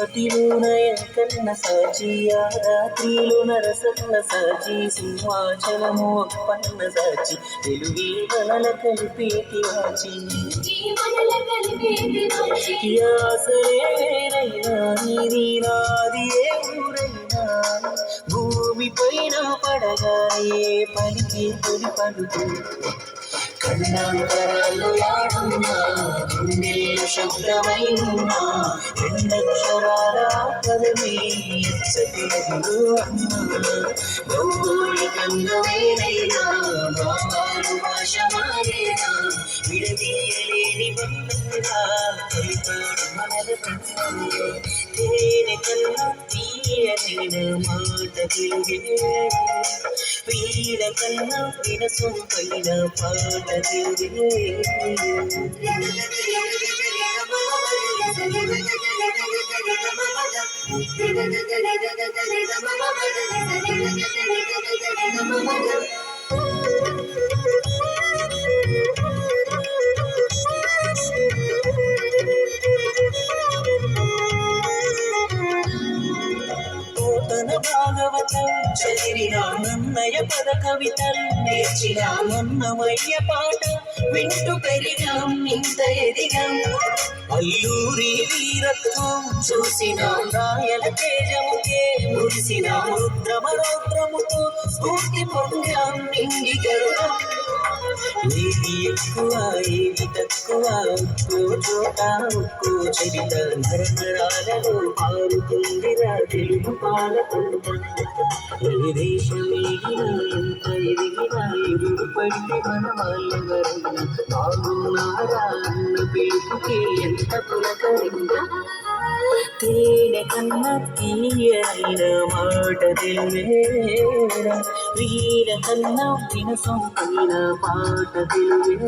అతిలోన ఎంకన్న సాచి ఆ రాత్రిలో నరసన్న సాచి సింహాచలము ఒప్పన్న సాచి తెలుగే మనల కలిపేటి వాచి యాసరేరైనా నీది నాది ఏ ఊరైనా భూమి పైన పడగానే పలికే తొలి పలుకు కన్నాంతరాలు యాడున్నా గుండెల్లో శబ్దమై ఉన్నా రెండక్షరాల పదమే సతిలు అన్నా భౌగోళికంగా వేరైనా భావాలు భాష మారేనా విడదీయలేని బంధంగా కలిపాడు మనల కన్నా తేనె కన్నా తీయనైన మాట తెలుగే వీర కన్నా వినసొంపైన పాట తెలుగే భాగవతం చదివిన నన్నయ పద కవితలు నేర్చిన మొన్నమయ్య పాట వింటూ పెరిగాం ఇంత ఎదిగాం అల్లూరి వీరత్వం చూసిన రాయల తేజముకే మురిసిన రుద్రమనోద్రముతో స్ఫూర్తి పొందాం నిండి గరుడం ఏది ఎక్కువ ఏది తక్కువ ఒక్కో చోట ఒక్కో చరిత నరనరాలలో మారుతుందిరా తెలుగు పాలకుంట ఏ దేశమేగినా ఎంత ఎదిగినా ఎదురు పడితే మన వాళ్ళెవరైనా బాగున్నారా అన్న పిలుపుకే ఎంత పులకరిందా తేనె కన్నా తీయైన మాట తెలుగేరా వీర కన్నా వినసొంపైన పాట తెలుగే